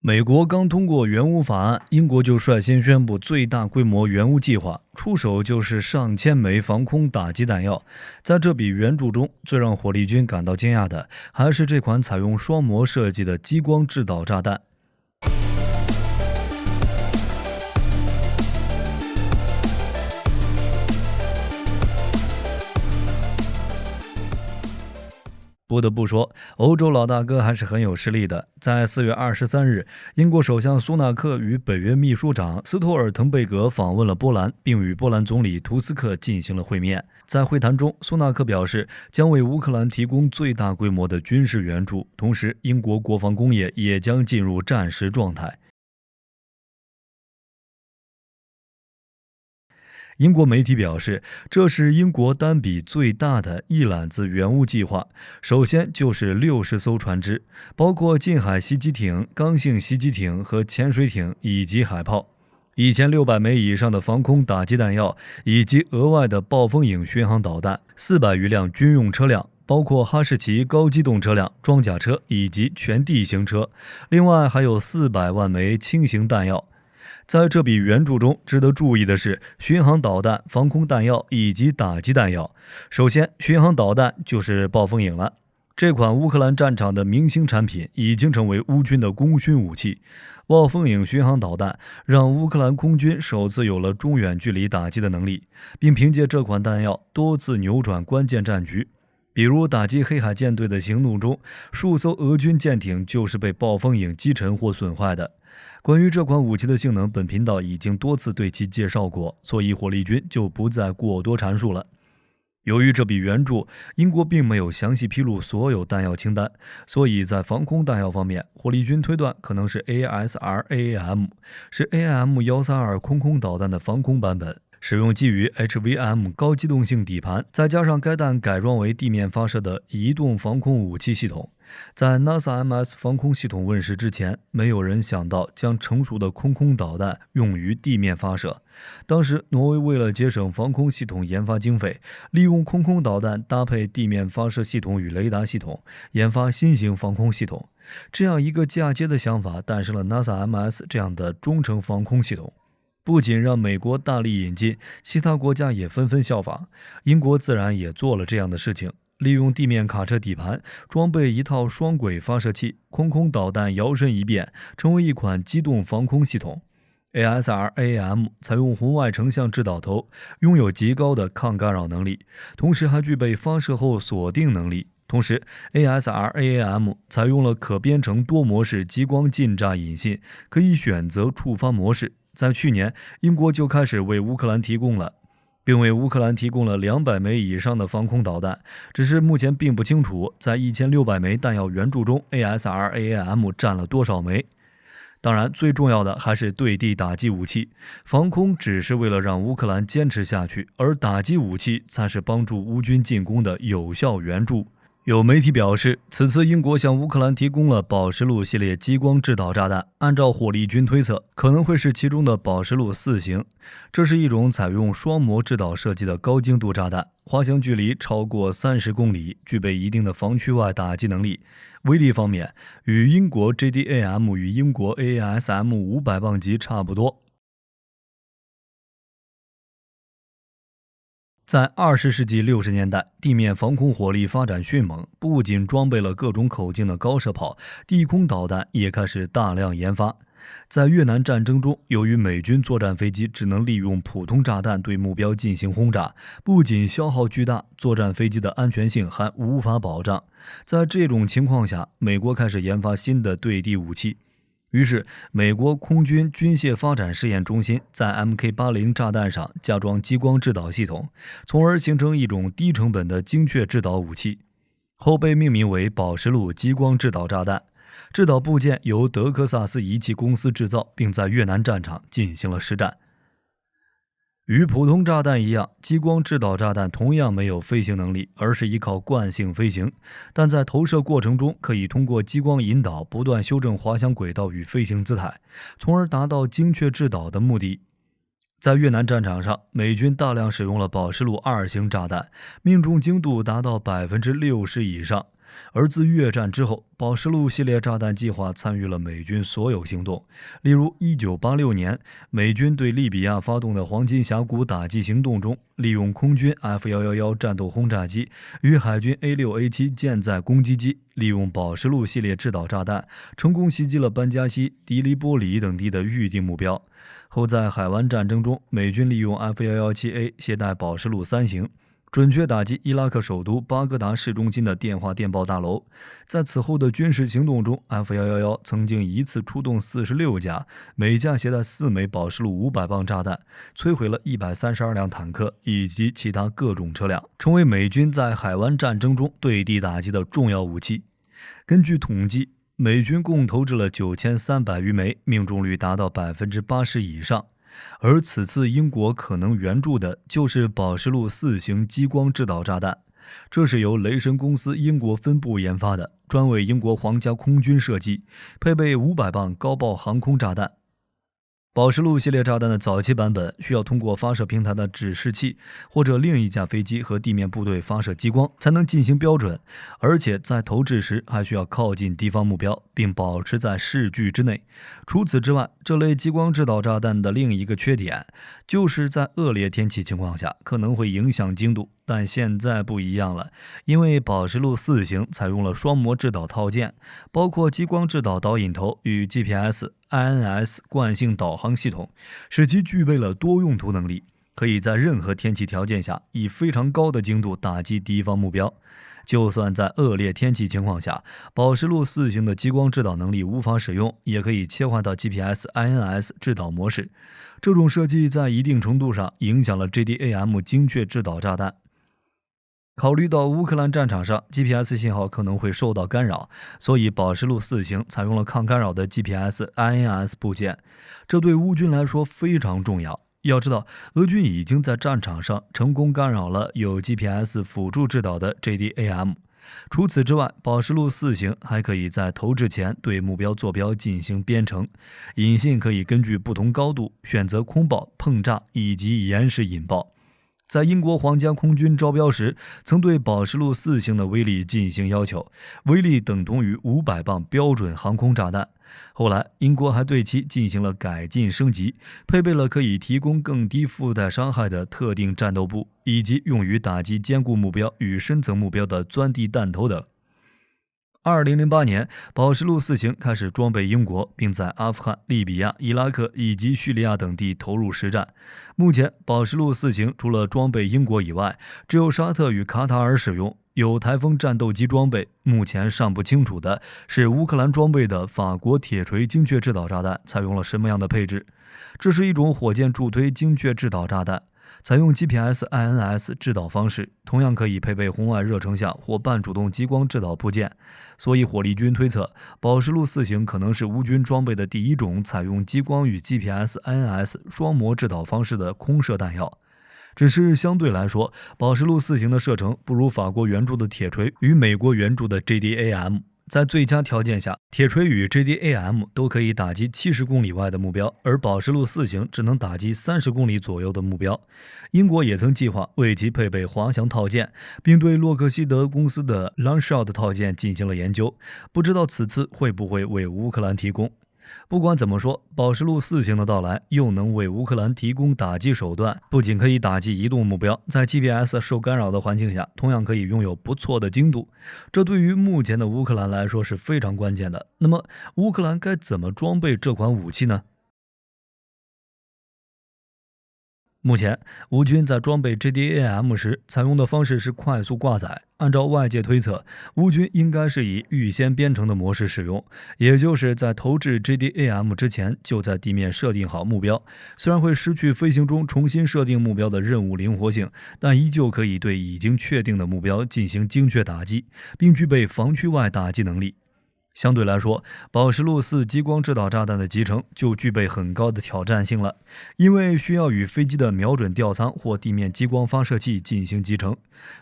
美国刚通过援乌法案，英国就率先宣布最大规模援乌计划，出手就是上千枚防空打击弹药。在这笔援助中，最让火力军感到惊讶的，还是这款采用双模设计的激光制导炸弹。不得不说，欧洲老大哥还是很有实力的。在4月23日，英国首相苏纳克与北约秘书长斯托尔滕贝格访问了波兰，并与波兰总理图斯克进行了会面。在会谈中，苏纳克表示将为乌克兰提供最大规模的军事援助，同时英国国防工业也将进入战时状态。英国媒体表示，这是英国单笔最大的一揽子援乌计划。首先就是60艘船只，包括近海袭击艇、刚性袭击艇和潜水艇以及海炮，1600枚以上的防空打击弹药，以及额外的暴风影巡航导弹，400余辆军用车辆，包括哈士奇高机动车辆、装甲车以及全地形车。另外还有400万枚轻型弹药。在这笔援助中，值得注意的是巡航导弹、防空弹药以及打击弹药。首先，巡航导弹就是暴风影了。这款乌克兰战场的明星产品已经成为乌军的功勋武器。暴风影巡航导弹让乌克兰空军首次有了中远距离打击的能力，并凭借这款弹药多次扭转关键战局。比如打击黑海舰队的行动中，数艘俄军舰艇就是被暴风影击沉或损坏的。关于这款武器的性能，本频道已经多次对其介绍过，所以火力军就不再过多阐述了。由于这笔援助，英国并没有详细披露所有弹药清单，所以在防空弹药方面，火力军推断可能是 ASRAAM， 是 AIM-132空空导弹的防空版本。使用基于 HVM 高机动性底盘，再加上该弹改装为地面发射的移动防空武器系统。在 NASAMS 防空系统问世之前，没有人想到将成熟的空空导弹用于地面发射。当时，挪威为了节省防空系统研发经费，利用空空导弹搭配地面发射系统与雷达系统，研发新型防空系统。这样一个嫁接的想法，诞生了 NASAMS 这样的中程防空系统。不仅让美国大力引进，其他国家也纷纷效仿。英国自然也做了这样的事情，利用地面卡车底盘装备一套双轨发射器，空空导弹摇身一变，成为一款机动防空系统。ASRAM 采用红外成像制导头，拥有极高的抗干扰能力，同时还具备发射后锁定能力。同时 ，ASRAM 采用了可编程多模式激光近炸引信，可以选择触发模式。在去年，英国就开始为乌克兰提供了200枚以上的防空导弹，只是目前并不清楚，在1600枚弹药援助中 ，ASRAM 占了多少枚。当然，最重要的还是对地打击武器。防空只是为了让乌克兰坚持下去，而打击武器才是帮助乌军进攻的有效援助。有媒体表示，此次英国向乌克兰提供了宝石路系列激光制导炸弹，按照火力军推测，可能会是其中的宝石路4型。这是一种采用双模制导设计的高精度炸弹，滑翔距离超过30公里，具备一定的防区外打击能力。威力方面，与英国 JDAM 与英国 AASM 500磅级差不多。在20世纪60年代，地面防空火力发展迅猛，不仅装备了各种口径的高射炮，地空导弹也开始大量研发。在越南战争中，由于美军作战飞机只能利用普通炸弹对目标进行轰炸，不仅消耗巨大，作战飞机的安全性还无法保障。在这种情况下，美国开始研发新的对地武器。于是，美国空军军械发展试验中心在 Mk80 炸弹上加装激光制导系统，从而形成一种低成本的精确制导武器，后被命名为宝石路激光制导炸弹。制导部件由德克萨斯仪器公司制造，并在越南战场进行了实战。与普通炸弹一样，激光制导炸弹同样没有飞行能力，而是依靠惯性飞行。但在投射过程中，可以通过激光引导不断修正滑翔轨道与飞行姿态，从而达到精确制导的目的。在越南战场上，美军大量使用了宝石路2型炸弹，命中精度达到60%以上。而自越战之后，宝石路系列炸弹计划参与了美军所有行动，例如1986年美军对利比亚发动的黄金峡谷打击行动中，利用空军 F-111战斗轰炸机与海军 A6、A7舰载攻击机，利用宝石路系列制导炸弹，成功袭击了班加西、迪利波里等地的预定目标。后在海湾战争中，美军利用 F-117A 携带宝石路3型，准确打击伊拉克首都巴格达市中心的电话电报大楼。在此后的军事行动中， F-111曾经一次出动46架，每架携带4枚宝石路500磅炸弹，摧毁了132辆坦克以及其他各种车辆，成为美军在海湾战争中对地打击的重要武器。根据统计，美军共投掷了9300余枚，命中率达到80%以上。而此次英国可能援助的就是宝石路4型激光制导炸弹，这是由雷神公司英国分部研发的，专为英国皇家空军设计，配备500磅高爆航空炸弹。宝石路系列炸弹的早期版本需要通过发射平台的指示器或者另一架飞机和地面部队发射激光才能进行标准，而且在投掷时还需要靠近敌方目标并保持在视距之内。除此之外，这类激光制导炸弹的另一个缺点就是在恶劣天气情况下可能会影响精度，但现在不一样了，因为宝石路4型采用了双模制导套件，包括激光制导导引头与 GPS、INS 惯性导航系统，使其具备了多用途能力，可以在任何天气条件下以非常高的精度打击敌方目标。就算在恶劣天气情况下，宝石路4型的激光制导能力无法使用，也可以切换到 GPS-INS 制导模式。这种设计在一定程度上影响了 JDAM 精确制导炸弹。考虑到乌克兰战场上 GPS 信号可能会受到干扰，所以宝石路4型采用了抗干扰的 GPS-INS 部件，这对乌军来说非常重要。要知道，俄军已经在战场上成功干扰了有 GPS 辅助制导的 JDAM。除此之外，宝石路4型还可以在投掷前对目标坐标进行编程，引信可以根据不同高度选择空爆、碰炸以及延时引爆。在英国皇家空军招标时，曾对宝石路4型的威力进行要求，威力等同于500磅标准航空炸弹。后来，英国还对其进行了改进升级，配备了可以提供更低附带伤害的特定战斗部，以及用于打击坚固目标与深层目标的钻地弹头等。2008年，宝石路4型开始装备英国，并在阿富汗、利比亚、伊拉克以及叙利亚等地投入实战。目前，宝石路4型除了装备英国以外，只有沙特与卡塔尔使用，有台风战斗机装备。目前尚不清楚的是，乌克兰装备的法国铁锤精确制导炸弹采用了什么样的配置。这是一种火箭助推精确制导炸弹，采用 GPS-INS 制导方式，同样可以配备红外热成像或半主动激光制导部件。所以火力军推测，宝石路4型可能是乌军装备的第一种采用激光与 GPS-INS 双模制导方式的空射弹药。只是相对来说，宝石路4型的射程不如法国援助的铁锤与美国援助的 JDAM。在最佳条件下，铁锤与 JDAM 都可以打击70公里外的目标，而宝石路4型只能打击30公里左右的目标。英国也曾计划为其配备滑翔套件，并对洛克希德公司的 Longshot 套件进行了研究，不知道此次会不会为乌克兰提供。不管怎么说，宝石路4型的到来又能为乌克兰提供打击手段，不仅可以打击移动目标，在 GPS 受干扰的环境下，同样可以拥有不错的精度。这对于目前的乌克兰来说是非常关键的。那么，乌克兰该怎么装备这款武器呢？目前，乌军在装备 JDAM 时采用的方式是快速挂载。按照外界推测，乌军应该是以预先编程的模式使用，也就是在投掷 JDAM 之前就在地面设定好目标。虽然会失去飞行中重新设定目标的任务灵活性，但依旧可以对已经确定的目标进行精确打击，并具备防区外打击能力。相对来说，宝石路4激光制导炸弹的集成就具备很高的挑战性了，因为需要与飞机的瞄准吊舱或地面激光发射器进行集成。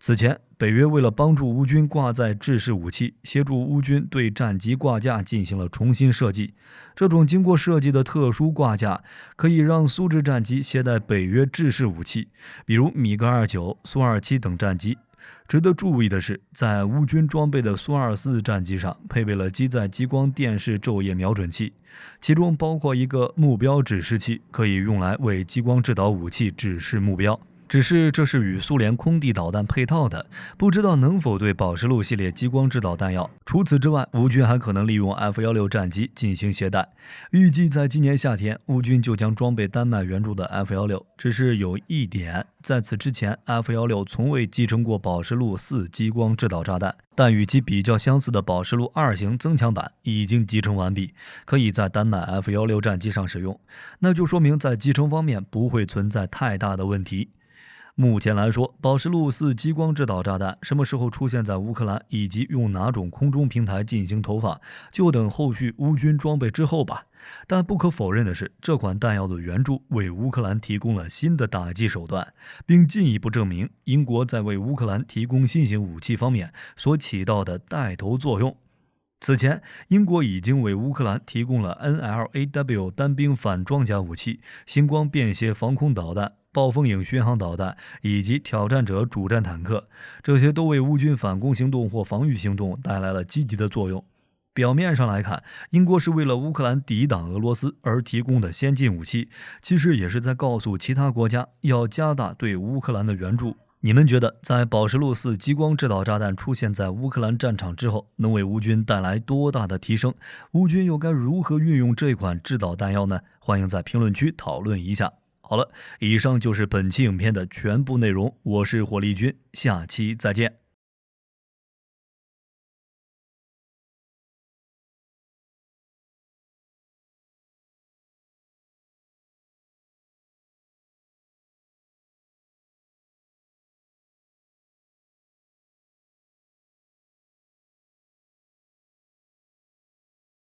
此前，北约为了帮助乌军挂载制式武器，协助乌军对战机挂架进行了重新设计。这种经过设计的特殊挂架可以让苏制战机携带北约制式武器，比如米格29、苏27等战机。值得注意的是，在乌军装备的苏24战机上配备了机载激光电视昼夜瞄准器，其中包括一个目标指示器，可以用来为激光制导武器指示目标。只是这是与苏联空地导弹配套的，不知道能否对宝石路系列激光制导弹药。除此之外，乌军还可能利用 F-16战机进行携带。预计在今年夏天，乌军就将装备丹麦援助的 F-16。只是有一点，在此之前 ，F-16从未集成过宝石路4激光制导炸弹，但与其比较相似的宝石路2型增强版已经集成完毕，可以在丹麦 F-16战机上使用。那就说明在集成方面不会存在太大的问题。目前来说，宝石路4激光制导炸弹什么时候出现在乌克兰，以及用哪种空中平台进行投放，就等后续乌军装备之后吧。但不可否认的是，这款弹药的援助为乌克兰提供了新的打击手段，并进一步证明英国在为乌克兰提供新型武器方面所起到的带头作用。此前，英国已经为乌克兰提供了 NLAW 单兵反装甲武器、星光便携防空导弹、暴风影巡航导弹以及挑战者主战坦克，这些都为乌军反攻行动或防御行动带来了积极的作用。表面上来看，英国是为了乌克兰抵挡俄罗斯而提供的先进武器，其实也是在告诉其他国家要加大对乌克兰的援助。你们觉得，在宝石路4激光制导炸弹出现在乌克兰战场之后，能为乌军带来多大的提升？乌军又该如何运用这款制导弹药呢？欢迎在评论区讨论一下。好了，以上就是本期影片的全部内容，我是火力军，下期再见。